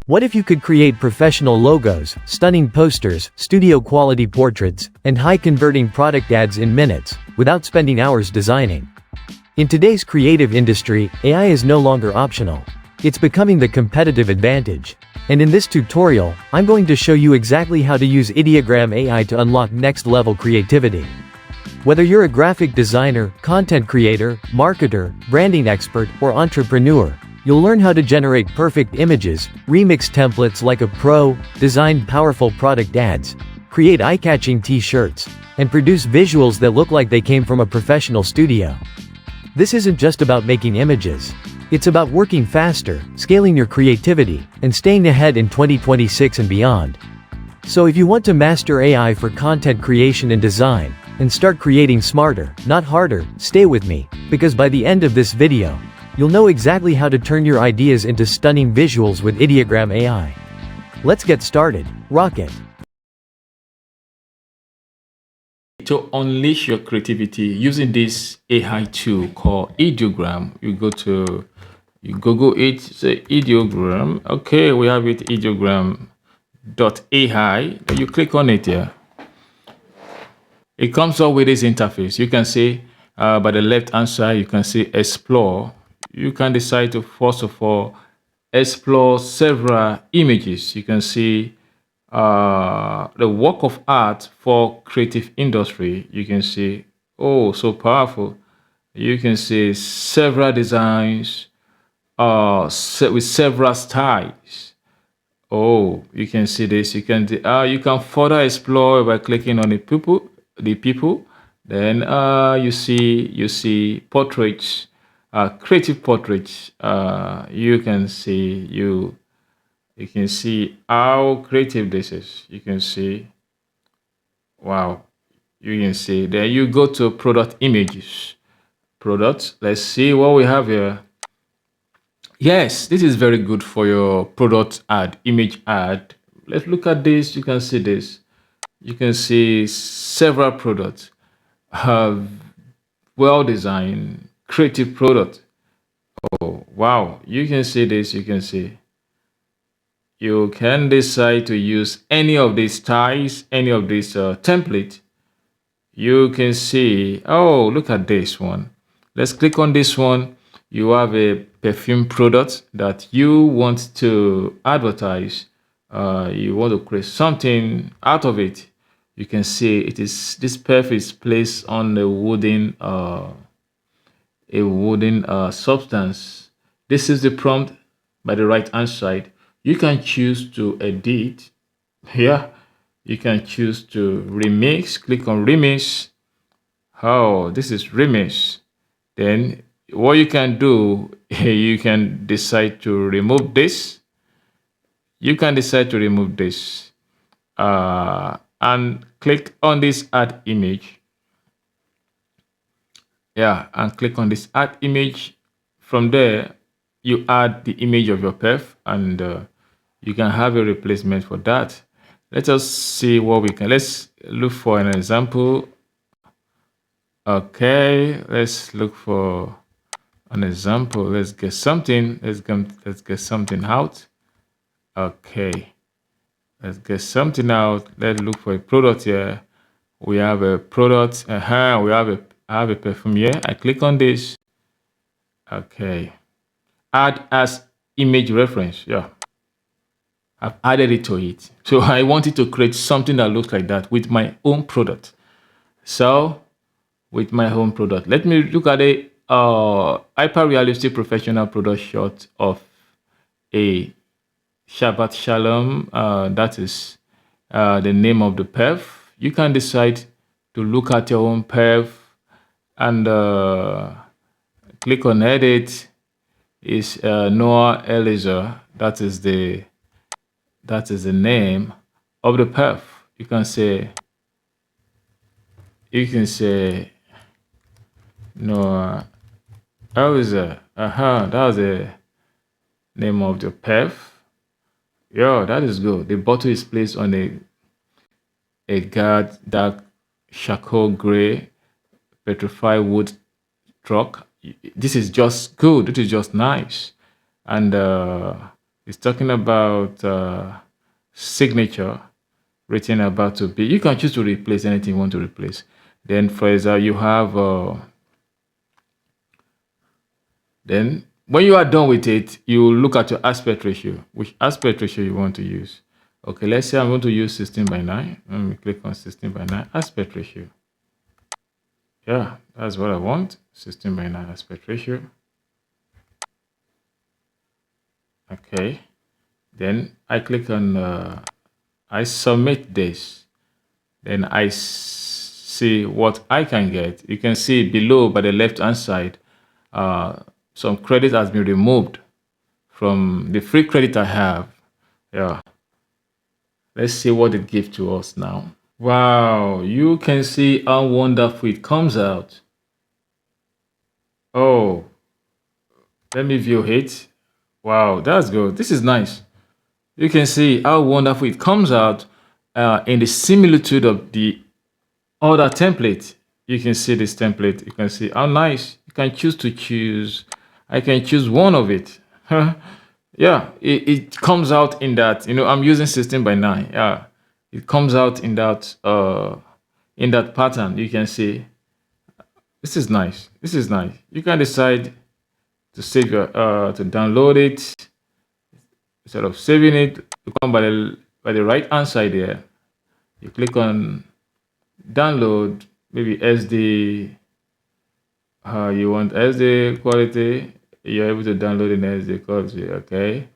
What if you could create professional logos, stunning posters, studio-quality portraits, and high-converting product ads in minutes, without spending hours designing? In today's creative industry, AI is no longer optional. It's becoming the competitive advantage. And in this tutorial, I'm going to show you exactly how to use Ideogram AI to unlock next-level creativity. Whether you're a graphic designer, content creator, marketer, branding expert, or entrepreneur, you'll learn how to generate perfect images, remix templates like a pro, design powerful product ads, create eye-catching t-shirts, and produce visuals that look like they came from a professional studio. This isn't just about making images. It's about working faster, scaling your creativity, and staying ahead in 2026 and beyond. So if you want to master AI for content creation and design, and start creating smarter, not harder, stay with me, because by the end of this video, you'll know exactly how to turn your ideas into stunning visuals with Ideogram AI. Let's get started. Rock it! To unleash your creativity using this AI tool called Ideogram, you Google it, say Ideogram. Okay, we have it, Ideogram.ai. You click on it here. It comes up with this interface. You can see by the left hand side, you can see explore. You can decide to first of all explore several images. You can see the work of art for creative industry. You can see, oh, so powerful. You can see several designs with several styles. Oh, you can see this. You can further explore by clicking on the people. Then you see portraits, creative portraits. You can see how creative this is. You can see, wow. You can see. Then you go to product images. Products. Let's see what we have here. Yes, this is very good for your product ad, image ad. Let's look at this. You can see this. You can see several products have well-designed, creative product. Oh, wow. You can see this. You can see. You can decide to use any of these styles, any of these template. You can see, oh, look at this one. Let's click on this one. You have a perfume product that you want to advertise. You want to create something out of it. You can see this perfume is placed on a wooden substance. This is the prompt by the right hand side. You can choose to edit here. You can choose to remix. Click on remix. Oh, this is remix. Then what you can do, you can decide to remove this. You can decide to remove this and click on this add image. Yeah, and click on this add image. From there, you add the image of your perf, and you can have a replacement for that. Let us see what we can. Let's look for an example. Okay, let's look for an example. Let's get something. Let's get something out. Okay, let's get something out. Let's look for a product here. We have a product. I have a perfume here. I click on this. Okay, add as image reference. Yeah, I've added it to it. So I wanted to create something that looks like that with my own product. So with my home product, let me look at a hyper-realistic professional product shot of a Shabbat Shalom. That is the name of the perf. You can decide to look at your own perf and click on edit. Is Noah Eliza. That is the name of the perf. You can say Noah Eliza. That was the name of the perf. Yeah, that is good. The bottle is placed on a guard dark charcoal gray petrified wood truck. This is just good. It is just nice. And It's talking about signature written about to be. You can choose to replace anything you want to replace. Then, for example, you have then when you are done with it, you look at your aspect ratio, which aspect ratio you want to use. Okay, let's say I'm going to use 16 by 9. Let me click on 16 by 9 aspect ratio. Yeah, that's what I want. 16 by 9 aspect ratio. Okay. Then I click on, I submit this. Then I see what I can get. You can see below by the left hand side, some credit has been removed from the free credit I have. Yeah. Let's see what it gives to us now. Wow, you can see how wonderful it comes out. Oh, let me view it. Wow, that's good. This is nice. You can see how wonderful it comes out in the similitude of the other template. You can see this template. You can see how nice. You can choose. I can choose one of it. Yeah, it comes out in that. I'm using 16 by 9. Yeah, it comes out in that pattern. You can see this is nice. This is nice. You can decide to save your to download it. Instead of saving it, you come by the right hand side there. You click on download, maybe SD. You want SD quality. You're able to download in SD quality. Okay.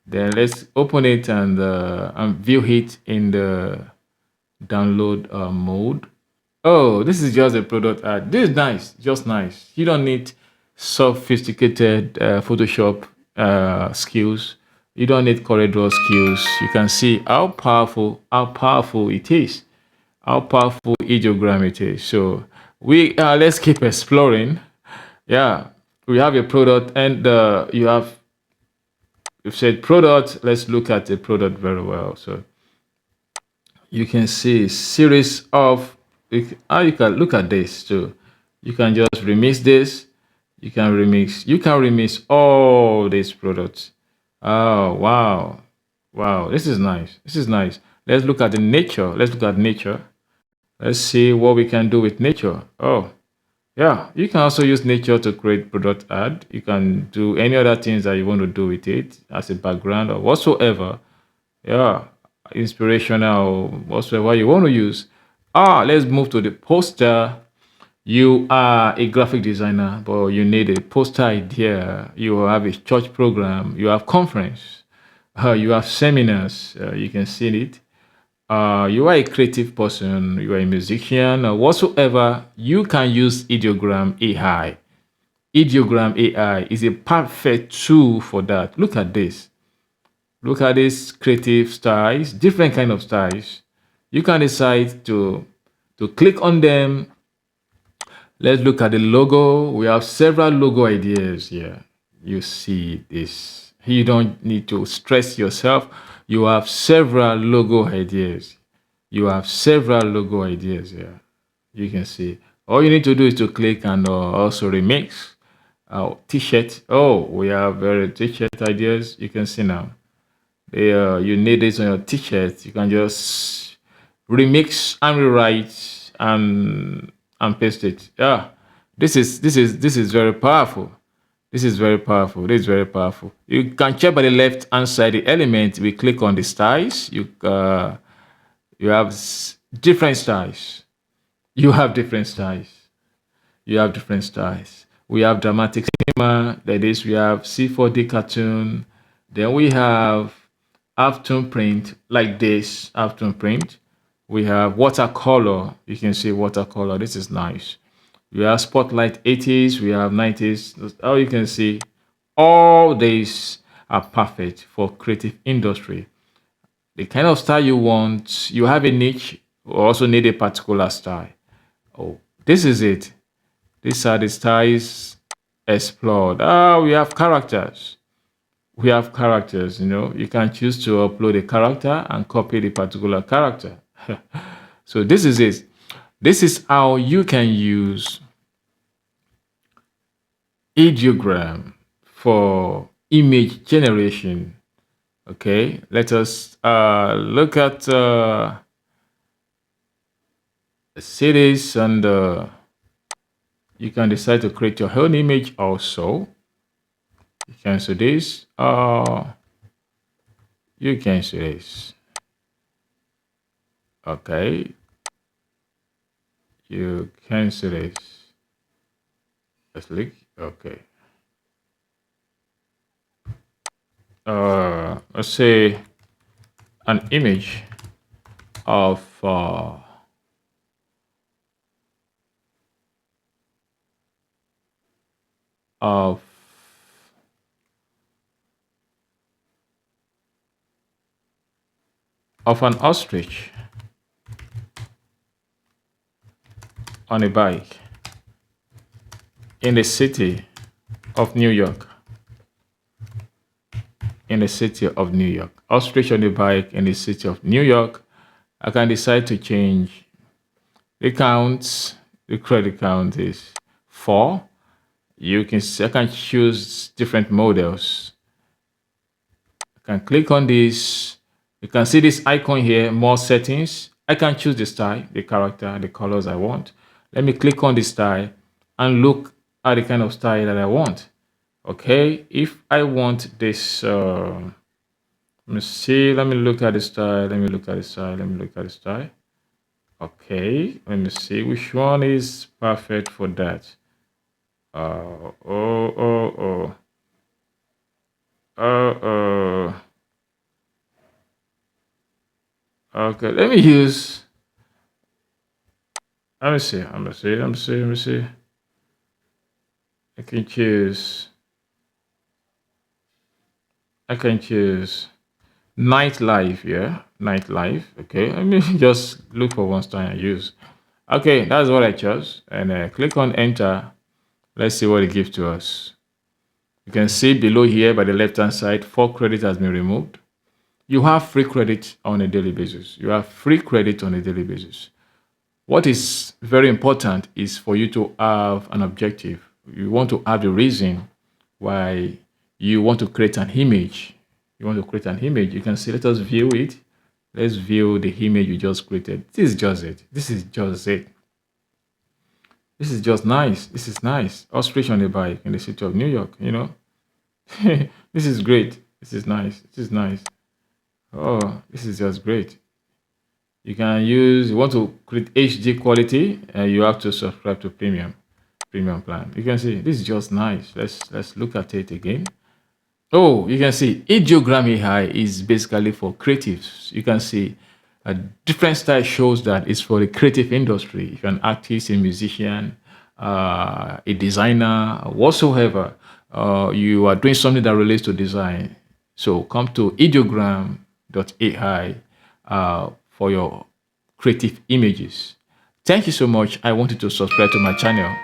Then let's open it and view it in the download mode. Oh, this is just a product ad. This is nice, just nice. You don't need sophisticated Photoshop skills. You don't need CorelDRAW skills. You can see how powerful it is, how powerful ideogram it is. So we let's keep exploring. Yeah, we have a product, and you've said product. Let's look at the product very well. So you can see series of you can look at this too. You can just remix this. You can remix all these products. Oh wow, wow, this is nice. This is nice. Let's look at the nature. Let's look at nature. Let's see what we can do with nature. Oh yeah, you can also use nature to create product ad. You can do any other things that you want to do with it as a background or whatsoever. Yeah, inspirational, whatsoever you want to use. Let's move to the poster. You are a graphic designer, but you need a poster idea. You have a church program. You have conference. You have seminars. You can see it. You are a creative person. You are a musician or whatsoever. You can use Ideogram AI. Ideogram AI is a perfect tool for that. Look at this. Look at these creative styles, different kind of styles. You can decide to click on them. Let's look at the logo. We have several logo ideas here. You see this. You don't need to stress yourself. You have several logo ideas. You have several logo ideas here. You can see. All you need to do is to click and also remix. T-shirt. Oh, we have t-shirt ideas. You can see now. You need this on your t-shirt. You can just remix and rewrite and paste it. Yeah, this is very powerful. This is very powerful. This is very powerful. You can check by the left hand side the element. We click on the styles. You have different styles. You have different styles. You have different styles. We have dramatic cinema. That is, we have C4D cartoon. Then we have halftone print like this. Halftone print. We have watercolor. You can see watercolor. This is nice. We have spotlight 80s. We have 90s. How you can see, all these are perfect for creative industry. The kind of style you want, you have a niche, you also need a particular style. Oh, this is it. These are the styles explored. We have characters. We have characters, you can choose to upload a character and copy the particular character. So this is it. This is how you can use ideogram for image generation. Okay, let us look at cities, and you can decide to create your own image also. You can see this. You can see this. Okay, you can see this. Let's click. Okay. Let's say an image of of an ostrich on a bike in the city of New York. In the city of New York. Ostrich on a bike in the city of New York. I can decide to change the count. The credit count is 4. You can see, I can choose different models. I can click on this. You can see this icon here, more settings. I can choose the style, the character, the colors I want. Let me click on the style and look at the kind of style that I want. Okay, if I want this, let me see, let me look at the style, let me look at the style, let me look at the style. Okay, let me see which one is perfect for that. Oh, oh, oh, oh. Okay, let me use, let me see, let me see, let me see, let me see. I can choose, I can choose nightlife, yeah, nightlife. Okay, let me just look for one style and use. Okay, that's what I chose, and click on enter. Let's see what it gives to us. You can see below here by the left hand side, 4 credit has been removed. You have free credit on a daily basis. You have free credit on a daily basis. What is very important is for you to have an objective. You want to have the reason why you want to create an image. You want to create an image. You can see, let us view it. Let's view the image you just created. This is just it. This is just it. This is just nice. This is nice. Ostrich on a bike in the city of New York, you know. This is great. This is nice. This is nice. Oh, this is just great. You can use, you want to create HD quality, and you have to subscribe to premium plan. You can see this is just nice. Let's look at it again. Oh, you can see Ideogram AI is basically for creatives. You can see a different style shows that it's for the creative industry. If you're an artist, a musician, a designer, whatsoever, you are doing something that relates to design. So come to Ideogram.ai for your creative images. Thank you so much. I want you to subscribe to my channel.